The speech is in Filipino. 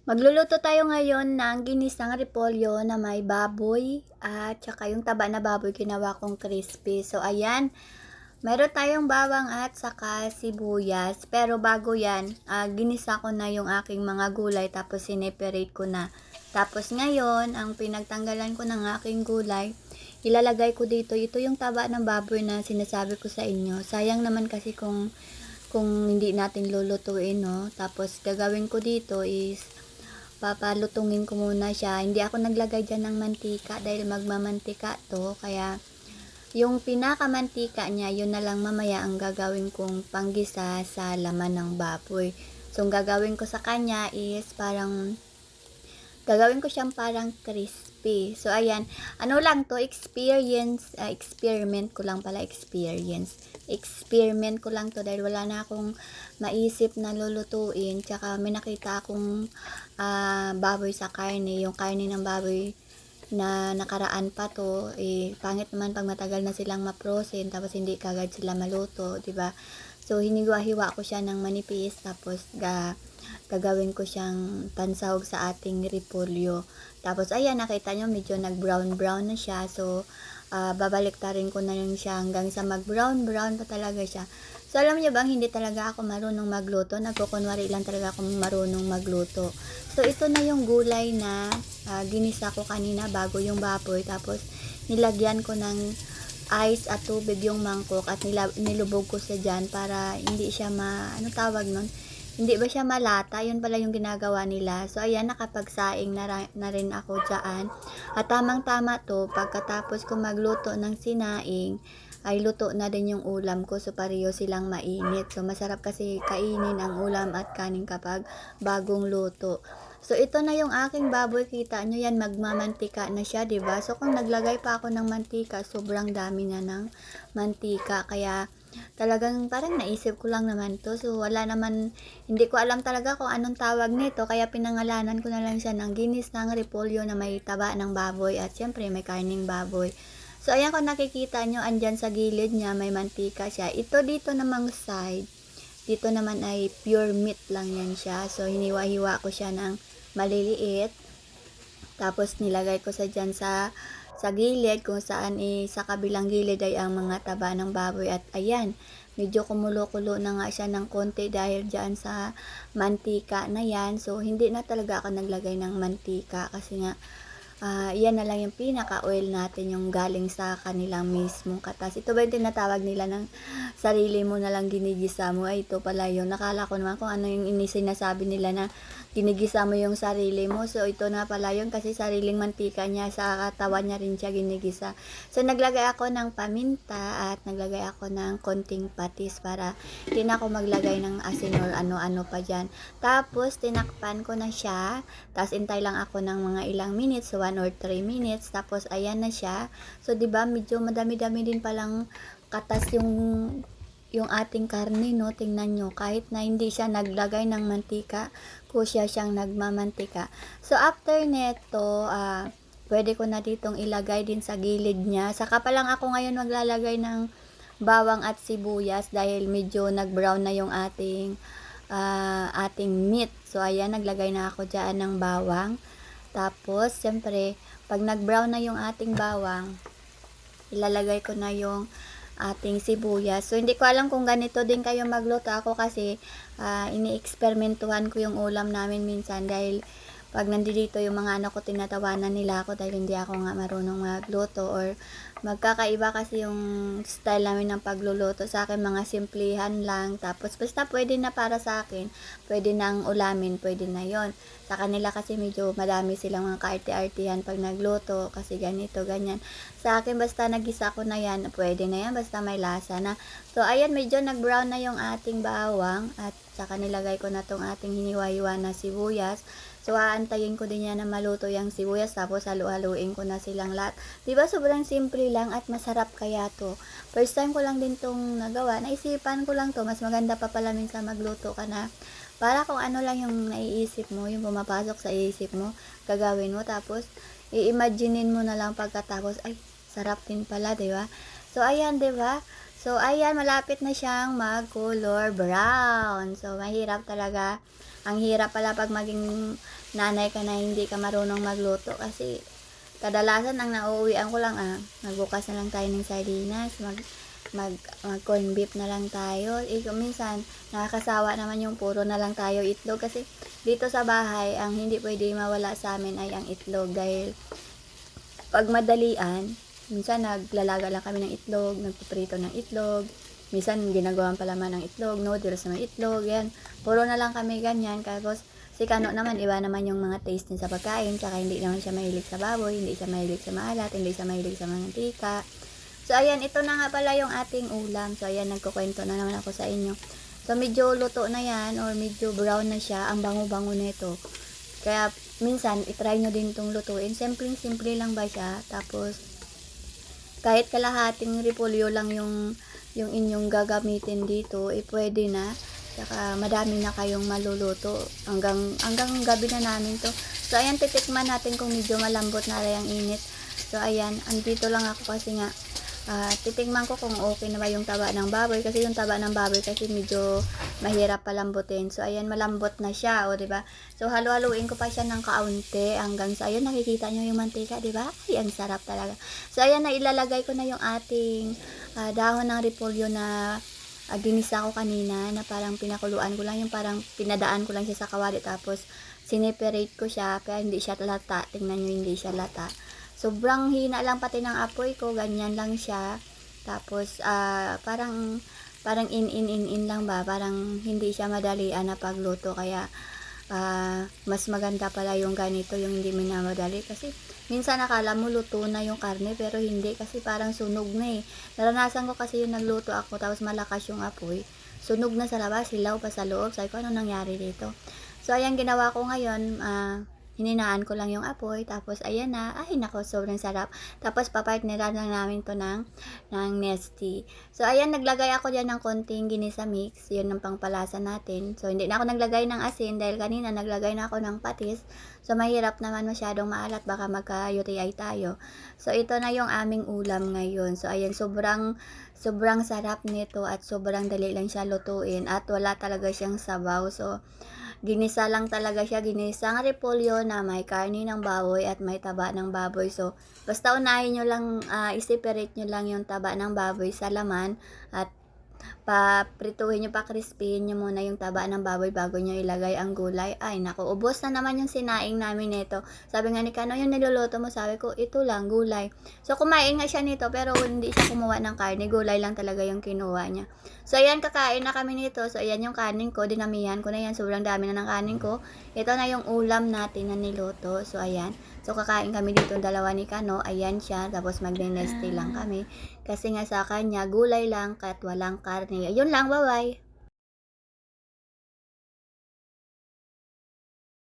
Magluluto tayo ngayon ng ginisang repolyo na may baboy at saka yung taba na baboy ginawa kong crispy. So ayan, meron tayong bawang at saka sibuyas. Pero bago yan, ginisa ko na yung aking mga gulay tapos sineperate ko na. Tapos ngayon, ang pinagtanggalan ko ng aking gulay, ilalagay ko dito. Ito yung taba ng baboy na sinasabi ko sa inyo. Sayang naman kasi kung hindi natin lulutuin, no? Tapos gagawin ko dito is papalutungin ko muna siya. Hindi ako naglagay dyan ng mantika dahil magmamantika to. Kaya, yung pinakamantika niya, yun na lang mamaya ang gagawin kong panggisa sa laman ng baboy. So, ang gagawin ko sa kanya is gagawin ko siyang parang crispy. So, ayan. Ano lang to, experiment ko lang pala, experiment ko lang to dahil wala na akong maisip na lulutuin. Tsaka may nakita akong baboy sa karne. Yung karne ng baboy na nakaraan pa to, pangit naman pag matagal na silang ma-frozen tapos hindi kagad sila maluto, 'di ba? So hiniwa-hiwa ko siya ng manipis tapos gagawin ko siyang pansahog sa ating repolyo. Tapos ayan, nakita nyo medyo nag-brown na siya. So babaliktarin ko na lang siya hanggang sa mag-brown pa talaga siya. So alam niyo bang hindi talaga ako marunong magluto, nagkukunwari lang talaga akong marunong magluto. So ito na yung gulay na ginisa ko kanina bago yung baboy, tapos nilagyan ko ng ice at tubig yung mangkok at nilubog ko sa dyan para hindi siya ano tawag nun, hindi ba siya malata, yun pala yung ginagawa nila. So ayan, nakapagsaing na rin ako dyan at tamang tama to, pagkatapos ko magluto ng sinaing ay luto na din yung ulam ko, so pareho silang mainit. So masarap kasi kainin ang ulam at kanin kapag bagong luto. So ito na yung aking baboy, kita nyo yan, magmamantika na siya, 'di ba? So kung naglagay pa ako ng mantika, sobrang dami na ng mantika, kaya talagang parang naisip ko lang naman to. So wala naman, hindi ko alam talaga kung anong tawag nito, kaya pinangalanan ko na lang siya ng ginis ng repolyo na may taba ng baboy at syempre may karning baboy. So ayan, kung nakikita nyo, andyan sa gilid niya may mantika siya. Ito dito namang side, dito naman ay pure meat lang yan siya. So hiniwa-hiwa ko siya ng maliliit. Tapos nilagay ko sa dyan sa gilid, kung saan sa kabilang gilid ay ang mga taba ng baboy. At ayan, medyo kumulo-kulo na nga siya ng konti dahil dyan sa mantika na yan. So hindi na talaga ako naglagay ng mantika kasi nga yan na lang yung pinaka-oil natin, yung galing sa kanilang mismong katas. Ito ba yung tinatawag nila ng sarili mo na lang ginigisa mo? Ay, ito pala yun. Nakala ko naman kung ano yung sinasabi nila na ginigisa mo yung sarili mo. So, ito na pala yun kasi sariling mantika niya, sa katawan niya rin siya ginigisa. So, naglagay ako ng paminta at naglagay ako ng konting patis para hindi na ako maglagay ng asin or ano-ano pa dyan. Tapos, tinakpan ko na siya. Tapos, intay lang ako ng mga ilang minutes, so 1 or 3 minutes. Tapos, ayan na siya. So, 'di ba medyo madami-dami din palang katas yung ating karne, no? Tingnan nyo, kahit na hindi siya naglagay ng mantika, kusya siyang nagmamantika. So, after neto, pwede ko na ditong ilagay din sa gilid niya. Saka pa lang ako ngayon maglalagay ng bawang at sibuyas dahil medyo nag-brown na yung ating meat. So, ayan, naglagay na ako dyan ng bawang. Tapos, siyempre, pag nag-brown na yung ating bawang, ilalagay ko na yung ating sibuyas. So, hindi ko alam kung ganito din kayo magluto. Ako kasi, ini-eksperimentuhan ko yung ulam namin minsan dahil pag nandito yung mga anak ko, tinatawanan nila ako dahil hindi ako nga marunong magluto, or magkakaiba kasi yung style namin ng pagluluto. Sa akin, mga simplihan lang. Tapos, basta pwede na para sa akin. Pwede nang ulamin, pwede na yon. Sa kanila kasi medyo madami silang mga kaarte-artehan pag nagluto. Kasi ganito, ganyan. Sa akin, basta nagisa ko na yan, pwede na yan. Basta may lasa na. So, ayan, medyo nag-brown na yung ating bawang. At saka nilagay ko na tong ating hiniwa-hiwa na sibuyas. So, aantayin ko din yan na maluto yung sibuyas. Tapos, halu-haluin ko na silang lahat. Diba, sobrang simple lang at masarap kaya to. First time ko lang din tong nagawa. Naisipan ko lang to. Mas maganda pa pala minsan magluto ka na. Para kung ano lang yung naiisip mo, yung pumapasok sa isip mo, gagawin mo. Tapos, i-imaginein mo na lang pagkatapos, ay, sarap din pala, diba? So, ayan, diba? So, ayan, malapit na siyang mag-color brown. So, mahirap talaga ang hirap pala pag maging nanay ka na hindi ka marunong magluto kasi kadalasan ang nauuwian ko lang, magbukas na lang tayo ng sardinas, mag corn beef na lang tayo. Minsan, nakakasawa naman yung puro na lang tayo itlog kasi dito sa bahay, ang hindi pwede mawala sa amin ay ang itlog dahil pag madalian, minsan naglalaga lang kami ng itlog, nagpiprito ng itlog, minsan ginagawan pa laman ng itlog, noodles na itlog, yan. Puro na lang kami ganyan, tapos si Kano naman, iba naman yung mga taste niya sa pagkain, tsaka hindi naman siya mahilig sa baboy, hindi siya mahilig sa maalat, hindi siya mahilig sa mantika. So, ayan, ito na nga pala yung ating ulam. So, ayan, nagkukwento na naman ako sa inyo. So, medyo luto na yan, or medyo brown na siya, ang bango-bango nito. Kaya, minsan, itry nyo din itong lutuin. Simple lang ba siya? Tapos, kahit kalahating repolyo lang yung inyong gagamitin dito, pwede na. Saka madami na kayong maluluto. Hanggang gabi na namin to. So, ayan, titikman natin kung medyo malambot na rin ang init. So, ayan, andito lang ako kasi nga, titikman ko kung okay na ba yung taba ng baboy. Kasi yung taba ng baboy kasi medyo mahirap palambutin. So, ayan, malambot na siya, o, diba? So, halo-haluin ko pa siya ng kaunti hanggang sa, ayun, nakikita nyo yung mantika, diba? Ay, ang sarap talaga. So, ayan, na ilalagay ko na yung ating dahon ng repolyo na ginisa ko kanina, na parang pinakuluan ko lang, yung parang pinadaan ko lang siya sa kawali, tapos sineperate ko siya, kaya hindi siya lata. Tingnan nyo, hindi siya lata. Sobrang hina lang pati ng apoy ko, ganyan lang siya. Tapos, parang in lang ba, parang hindi siya madalian na pagluto, kaya mas maganda pala yung ganito, yung hindi minamadali, kasi minsan akala mo luto na yung karne, pero hindi, kasi parang sunog na naranasan ko kasi yung nagluto ako, tapos malakas yung apoy, sunog na sa labas, hilaw pa sa loob. Sabi ko, ano nangyari dito? So, ayan, ginawa ko ngayon, hininaan ko lang yung apoy, tapos ayan na, ay nako, sobrang sarap. Tapos papartneran lang namin to ng nesty. So ayan, naglagay ako diyan ng konting ginisa mix, yun ang pangpalasa natin. So hindi na ako naglagay ng asin dahil kanina naglagay na ako ng patis. So mahirap naman masyadong maalat, baka magka-UTI tayo. So ito na yung aming ulam ngayon. So ayan, sobrang sarap nito at sobrang dali lang siya lutuin at wala talaga siyang sabaw. So ginisa lang talaga siya, ginisang repolyo na may karni ng baboy at may taba ng baboy. So, basta unahin nyo lang, i-separate nyo lang yung taba ng baboy sa laman at paprituhin nyo, crispyhin nyo muna yung taba ng baboy bago nyo ilagay ang gulay. Ay, naku, ubos na naman yung sinaing namin nito. Sabi nga ni Kano, yung niluluto mo, sabi ko, ito lang, gulay. So, kumain nga siya nito, pero hindi siya kumuha ng karne, gulay lang talaga yung kinuha niya. So, ayan, kakain na kami nito. So, ayan yung kanin ko, dinamihan ko na yan, sobrang dami na ng kanin ko. Ito na yung ulam natin na niluto. So, ayan. So, kakain kami dito, dalawa ni Kano, ayan siya, tapos magne-nesty lang kami. Kasi nga sa kanya, gulay lang, kahit walang karne. Yun lang, bye-bye!